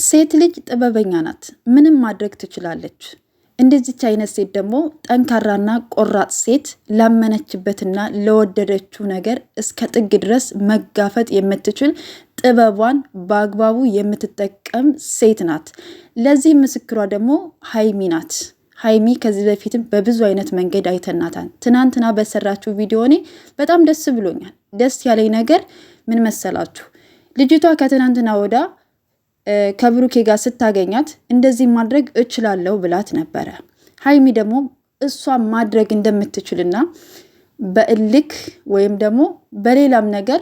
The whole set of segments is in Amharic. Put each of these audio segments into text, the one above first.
ሴት ልጅ ጥበበኛ ናት። ምንም ማድረግ ትችላለች። እንደዚች አይነት ሴት ደግሞ ጠንካራና ቆራጥ ሴት ላመነችበትና ለወደደችው ነገር እስከ ጥግ ድረስ መጋፈጥ የምትችል ጥበቧን በአግባቡ የምትጠቀም ሴት ናት። ለዚህ ምስክሯ ደግሞ ሀይሚ ናት። ሀይሚ ከዚህ በፊትም በብዙ አይነት መንገድ አይተናታል። ትናንትና በሰራችው ቪዲዮ እኔ በጣም ደስ ብሎኛል። ደስ ያለኝ ነገር ምን መሰላችሁ? ልጅቷ ከትናንትና ወዳ ከብሩኬ ጋር ስታገኛት እንደዚህ ማድረግ እችላለሁ ብላት ነበረ። ሀይሚ ደግሞ እሷ ማድረግ እንደምትችልና በእልክ ወይም ደግሞ በሌላም ነገር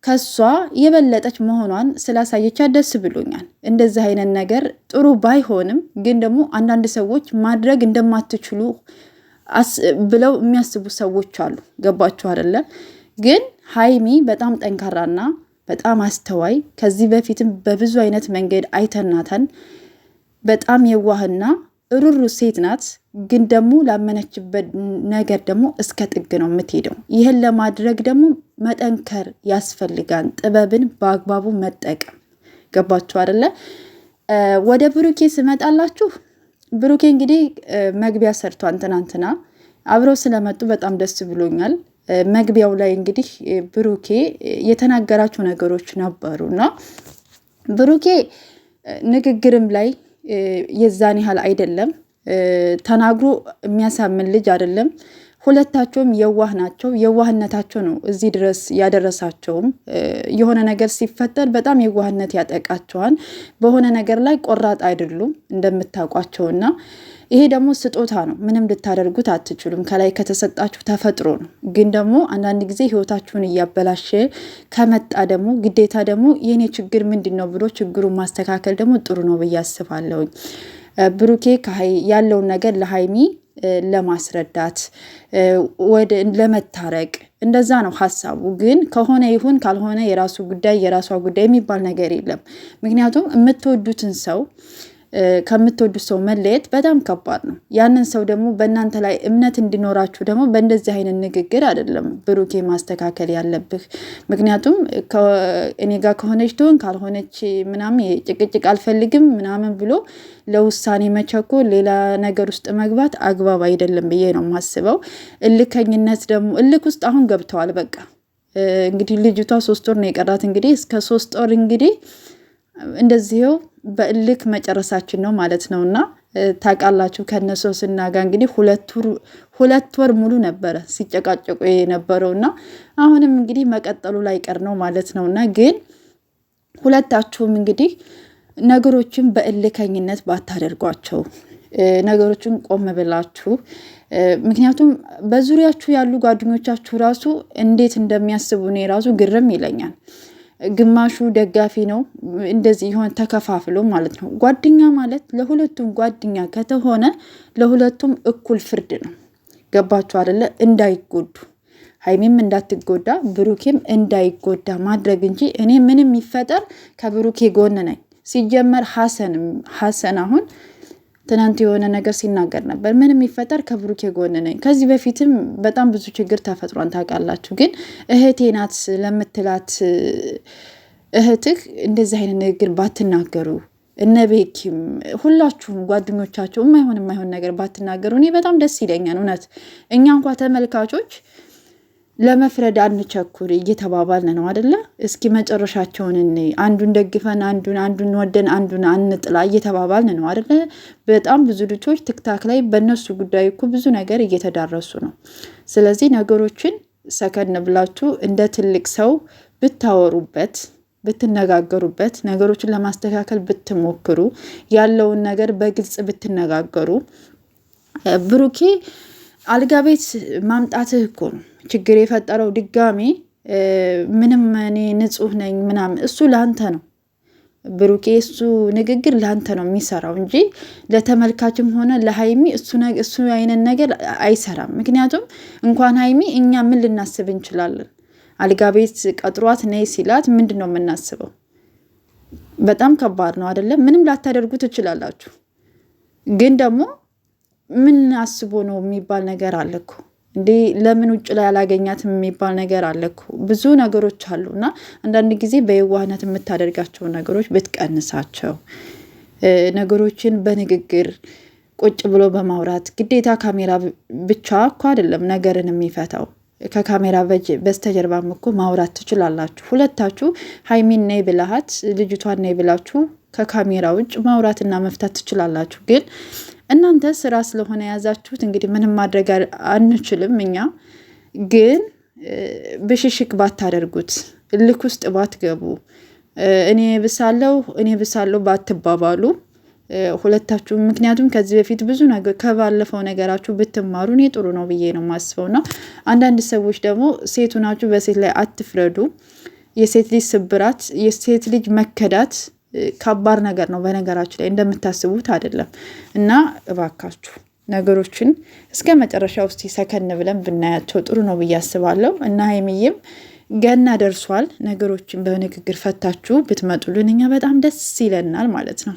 ከሷ የበለጠች መሆኗን ስላሳየቻት ደስ ብሎኛል። እንደዚህ አይነት ነገር ጥሩ ባይሆንም ግን ደግሞ አንዳንድ ሰዎች ማድረግ እንደማትችሉ ብለው የሚያስቡ ሰዎች አሉ። ገባችሁ አይደለ? ግን ሀይሚ በጣም ጠንካራና በጣም አስተዋይ፣ ከዚህ በፊትም በብዙ አይነት መንገድ አይተናታን። በጣም የዋህና ሩሩ ሴት ናት። ግን ደግሞ ላመነችበት ነገር ደግሞ እስከ ጥግ ነው የምትሄደው። ይህን ለማድረግ ደግሞ መጠንከር ያስፈልጋል። ጥበብን በአግባቡ መጠቀም። ገባችሁ አይደለ? ወደ ብሩኬ ስመጣላችሁ፣ ብሩኬ እንግዲህ መግቢያ ሰርቷን ትናንትና አብረው ስለመጡ በጣም ደስ ብሎኛል። መግቢያው ላይ እንግዲህ ብሩኬ የተናገራቸው ነገሮች ነበሩና ብሩኬ ንግግርም ላይ የዛን ያህል አይደለም፣ ተናግሮ የሚያሳምን ልጅ አይደለም። ሁለታቸውም የዋህ ናቸው። የዋህነታቸው ነው እዚህ ድረስ ያደረሳቸውም። የሆነ ነገር ሲፈጠር በጣም የዋህነት ያጠቃቸዋል። በሆነ ነገር ላይ ቆራጥ አይደሉም እንደምታውቋቸውና ይሄ ደግሞ ስጦታ ነው። ምንም ልታደርጉት አትችሉም። ከላይ ከተሰጣችሁ ተፈጥሮ ነው። ግን ደግሞ አንዳንድ ጊዜ ህይወታችሁን እያበላሸ ከመጣ ደግሞ ግዴታ ደግሞ የኔ ችግር ምንድን ነው ብሎ ችግሩን ማስተካከል ደግሞ ጥሩ ነው ብዬ አስባለሁኝ። ብሩኬ ያለውን ነገር ለሀይሚ ለማስረዳት ለመታረቅ እንደዛ ነው ሀሳቡ። ግን ከሆነ ይሁን ካልሆነ የራሱ ጉዳይ የራሷ ጉዳይ የሚባል ነገር የለም። ምክንያቱም የምትወዱትን ሰው ከምትወዱት ሰው መለየት በጣም ከባድ ነው። ያንን ሰው ደግሞ በእናንተ ላይ እምነት እንዲኖራችሁ ደግሞ በእንደዚህ አይነት ንግግር አይደለም ብሩኬ ማስተካከል ያለብህ። ምክንያቱም እኔ ጋር ከሆነች ትሆን ካልሆነች ምናምን ጭቅጭቅ አልፈልግም ምናምን ብሎ ለውሳኔ መቸኮል፣ ሌላ ነገር ውስጥ መግባት አግባብ አይደለም ብዬ ነው የማስበው። እልከኝነት ደግሞ እልክ ውስጥ አሁን ገብተዋል። በቃ እንግዲህ ልጅቷ 3 ወር ነው የቀራት። እንግዲህ እስከ 3 ወር እንግዲህ እንደዚህው በእልክ መጨረሳችን ነው ማለት ነው። እና ታውቃላችሁ ከነሶስና ጋር እንግዲህ 2 ወር ሙሉ ነበረ ሲጨቃጨቁ የነበረው እና አሁንም እንግዲህ መቀጠሉ ላይ ቀር ነው ማለት ነው። እና ግን ሁለታችሁም እንግዲህ ነገሮችን በእልከኝነት ባታደርጓቸው፣ ነገሮችን ቆም ብላችሁ፣ ምክንያቱም በዙሪያችሁ ያሉ ጓደኞቻችሁ ራሱ እንዴት እንደሚያስቡ እኔ ራሱ ግርም ይለኛል። ግማሹ ደጋፊ ነው እንደዚህ ይሆን ተከፋፍሎ ማለት ነው። ጓደኛ ማለት ለሁለቱም ጓደኛ ከተሆነ ለሁለቱም እኩል ፍርድ ነው። ገባችሁ አይደለ? እንዳይጎዱ፣ ሀይሚም እንዳትጎዳ ብሩኬም እንዳይጎዳ ማድረግ እንጂ እኔ ምንም ይፈጠር ከብሩኬ ጎን ነኝ። ሲጀመር ሀሰን አሁን ትናንት የሆነ ነገር ሲናገር ነበር። ምንም ይፈጠር ከብሩኬ ጎን ነኝ። ከዚህ በፊትም በጣም ብዙ ችግር ተፈጥሯን ታውቃላችሁ። ግን እህቴ ናት ለምትላት እህትህ እንደዚህ አይነት ንግግር ባትናገሩ፣ እነ ቤኪም ሁላችሁም ጓደኞቻቸው የማይሆን ነገር ባትናገሩ እኔ በጣም ደስ ይለኛል። እውነት እኛ እንኳ ተመልካቾች ለመፍረድ አንቸኩር እየተባባልን ነው አደለ? እስኪ መጨረሻቸውን አንዱን ደግፈን አንዱን ወደን አንዱን አንጥላ እየተባባልን ነው አደለ? በጣም ብዙ ልጆች ትክታክ ላይ በእነሱ ጉዳይ እኮ ብዙ ነገር እየተዳረሱ ነው። ስለዚህ ነገሮችን ሰከን ብላችሁ እንደ ትልቅ ሰው ብታወሩበት፣ ብትነጋገሩበት፣ ነገሮችን ለማስተካከል ብትሞክሩ፣ ያለውን ነገር በግልጽ ብትነጋገሩ። ብሩኬ አልጋ ቤት ማምጣትህ እኮ ነው ችግር የፈጠረው። ድጋሜ ምንም እኔ ንጹህ ነኝ ምናምን እሱ ለአንተ ነው ብሩኬ፣ እሱ ንግግር ለአንተ ነው የሚሰራው እንጂ ለተመልካችም ሆነ ለሀይሚ እሱ አይነት ነገር አይሰራም። ምክንያቱም እንኳን ሀይሚ እኛ ምን ልናስብ እንችላለን? አልጋ ቤት ቀጥሯት ነይ ሲላት ምንድን ነው የምናስበው? በጣም ከባድ ነው አይደለም? ምንም ላታደርጉ ትችላላችሁ፣ ግን ደግሞ ምን አስቦ ነው የሚባል ነገር አለ እኮ። እንዴ ለምን ውጭ ላይ አላገኛትም የሚባል ነገር አለ እኮ። ብዙ ነገሮች አሉ እና አንዳንድ ጊዜ በየዋህነት የምታደርጋቸው ነገሮች ብትቀንሳቸው፣ ነገሮችን በንግግር ቁጭ ብሎ በማውራት ግዴታ ካሜራ ብቻ እኮ አይደለም ነገርን የሚፈታው። ከካሜራ በስተጀርባም እኮ ማውራት ትችላላችሁ። ሁለታችሁ ሀይሚን ነይ ብልሃት ልጅቷን ነይ ብላችሁ ከካሜራ ውጭ ማውራትና መፍታት ትችላላችሁ። ግን እናንተ ስራ ስለሆነ የያዛችሁት እንግዲህ ምንም ማድረግ አንችልም እኛ። ግን ብሽሽክ ባታደርጉት፣ እልክ ውስጥ ባትገቡ፣ እኔ ብሳለሁ ባትባባሉ ሁለታችሁ። ምክንያቱም ከዚህ በፊት ብዙ ነገር ከባለፈው ነገራችሁ ብትማሩ እኔ ጥሩ ነው ብዬ ነው የማስበው። ነው አንዳንድ ሰዎች ደግሞ ሴቱ ናችሁ በሴት ላይ አትፍረዱ። የሴት ልጅ ስብራት፣ የሴት ልጅ መከዳት ከባድ ነገር ነው። በነገራችሁ ላይ እንደምታስቡት አይደለም። እና እባካችሁ ነገሮችን እስከ መጨረሻ ውስጥ ሰከን ብለን ብናያቸው ጥሩ ነው ብዬ አስባለሁ። እና ሀይሚዬም ገና ደርሷል። ነገሮችን በንግግር ፈታችሁ ብትመጡልን እኛ በጣም ደስ ይለናል ማለት ነው።